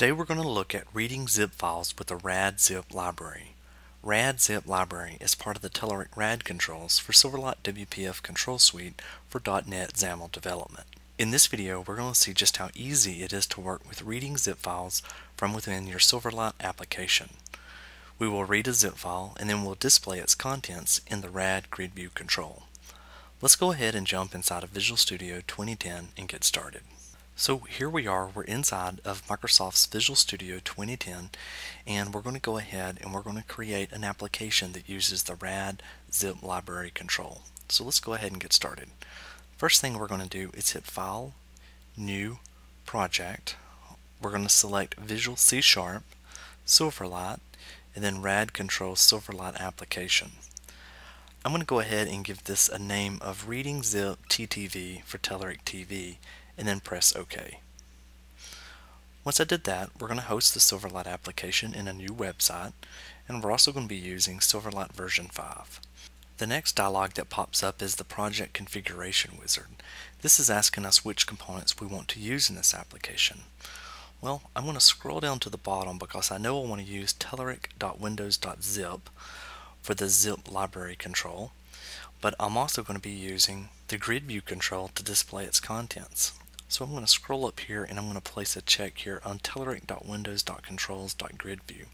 Today we're going to look at reading zip files with the RadZipLibrary. RadZipLibrary is part of the Telerik RAD controls for Silverlight WPF control suite for .NET XAML development. In this video we're going to see just how easy it is to work with reading zip files from within your Silverlight application. We will read a zip file and then we'll display its contents in the RadGridView Control. Let's go ahead and jump inside of Visual Studio 2010 and get started. So here we are, we're inside of Microsoft's Visual Studio 2010, and we're going to go ahead and we're going to create an application that uses the RadZipLibrary control. So let's go ahead and get started. First thing we're going to do is hit File, New, Project. We're going to select Visual C#, Silverlight, and then Rad Control Silverlight Application. I'm going to go ahead and give this a name of Reading Zip TTV for Telerik TV, and then press OK. Once I did that, we're going to host the Silverlight application in a new website, and we're also going to be using Silverlight version 5. The next dialog that pops up is the Project Configuration Wizard. This is asking us which components we want to use in this application. Well, I'm going to scroll down to the bottom because I know I want to use telerik.windows.zip for the ZipLibrary control, but I'm also going to be using the GridView control to display its contents. So I'm going to scroll up here and I'm going to place a check here on telerik.windows.controls.gridview,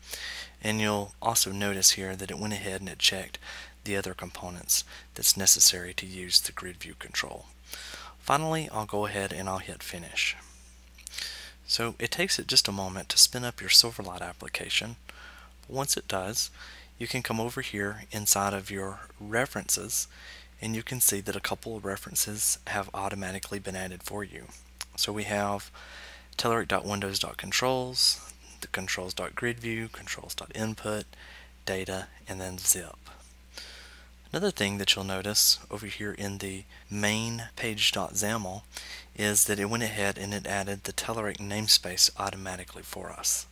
and you'll also notice here that it went ahead and it checked the other components that's necessary to use the GridView control. Finally, I'll go ahead and I'll hit finish. So it takes it just a moment to spin up your Silverlight application. Once it does, you can come over here inside of your references and you can see that a couple of references have automatically been added for you. So we have telerik.windows.controls, the controls.gridview, controls.input, data, and then zip. Another thing that you'll notice over here in the main page.xaml is that it went ahead and it added the Telerik namespace automatically for us.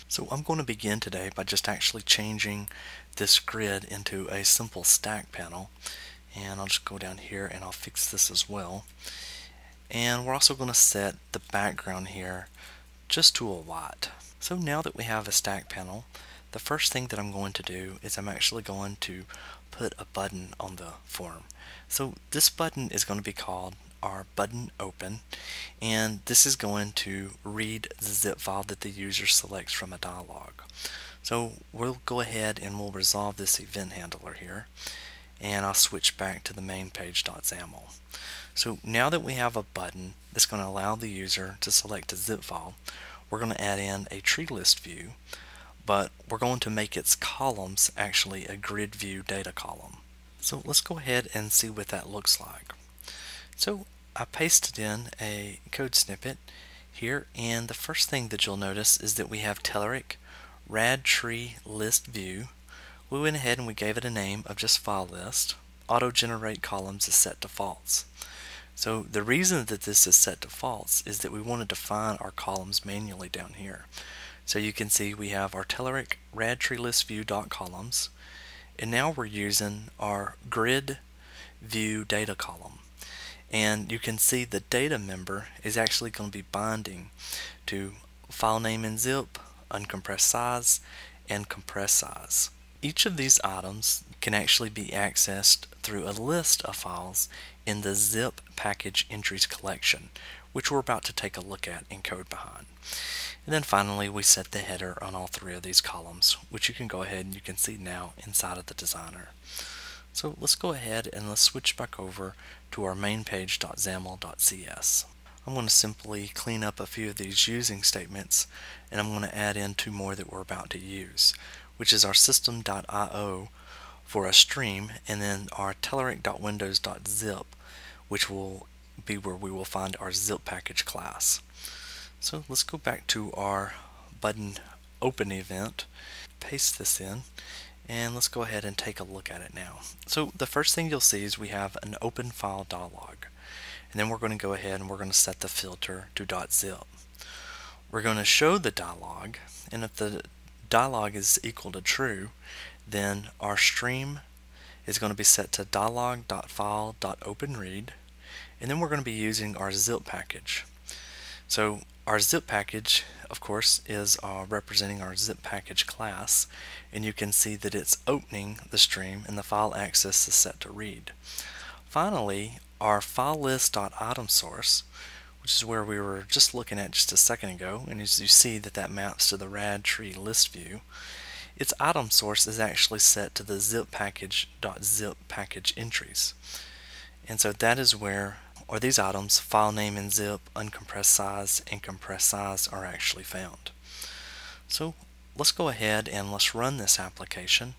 So I'm going to begin today by just actually changing this grid into a simple stack panel, and I'll just go down here and I'll fix this as well. And we're also going to set the background here just to a white. So now that we have a stack panel, the first thing that I'm going to do is I'm actually going to put a button on the form. So this button is going to be called our button open, and this is going to read the zip file that the user selects from a dialog. So we'll go ahead and we'll resolve this event handler here, and I'll switch back to the main page.xaml. So now that we have a button that's going to allow the user to select a zip file, we're going to add in a tree list view, but we're going to make its columns actually a grid view data column. So let's go ahead and see what that looks like. So I pasted in a code snippet here, and the first thing that you'll notice is that we have Telerik rad tree list view. We went ahead and we gave it a name of just file list. Auto generate columns is set to false. So the reason that this is set to false is that we want to define our columns manually down here. So you can see we have our Telerik rad tree list view dot columns, and now we're using our grid view data column. And you can see the data member is actually going to be binding to file name in zip, uncompressed size, and compressed size. Each of these items can actually be accessed through a list of files in the zip package entries collection, which we're about to take a look at in code behind. And then finally we set the header on all three of these columns, which you can go ahead and you can see now inside of the designer. So let's go ahead and let's switch back over to our main page.xaml.cs. I'm going to simply clean up a few of these using statements, and I'm going to add in two more that we're about to use, which is our system.io for a stream, and then our telerik.windows.zip, which will be where we will find our zip package class. So let's go back to our button open event, paste this in, and let's go ahead and take a look at it now. So the first thing you'll see is we have an open file dialog, and then we're going to go ahead and we're going to set the filter to .zip. We're going to show the dialog, and if the dialog is equal to true, then our stream is going to be set to dialog.file.openRead, and then we're going to be using our zip package. So Our zip package, of course, is representing our zip package class, and you can see that it's opening the stream and the file access is set to read. Finally, our file list.item source, which is where we were just looking at just a second ago, and as you see that maps to the rad tree list view, its item source is actually set to the zip package.zip package entries. And so that is where these items, file name and zip, uncompressed size, and compressed size are actually found. So let's go ahead and let's run this application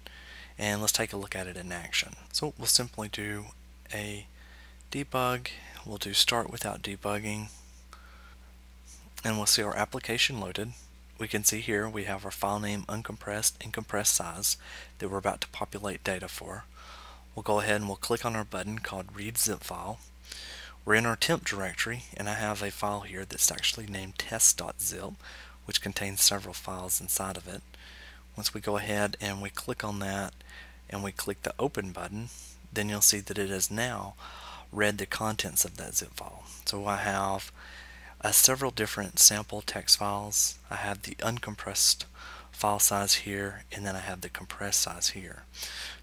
and let's take a look at it in action. So we'll simply do a debug. We'll do start without debugging, and we'll see our application loaded. We can see here we have our file name, uncompressed, and compressed size that we're about to populate data for. We'll go ahead and we'll click on our button called Read Zip File. We're in our temp directory, and I have a file here that's actually named test.zip, which contains several files inside of it. Once we go ahead and we click on that and we click the open button, then you'll see that it has now read the contents of that zip file. So I have several different sample text files. I have the uncompressed file size here, and then I have the compressed size here.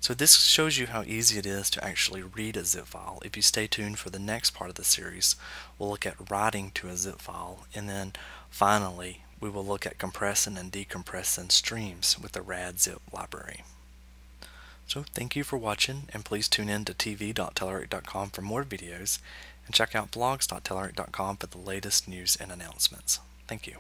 So this shows you how easy it is to actually read a zip file. If you stay tuned for the next part of the series, we'll look at writing to a zip file, and then finally we will look at compressing and decompressing streams with the RadZipLibrary. So thank you for watching, and please tune in to tv.telerik.com for more videos, and check out blogs.telerik.com for the latest news and announcements. Thank you.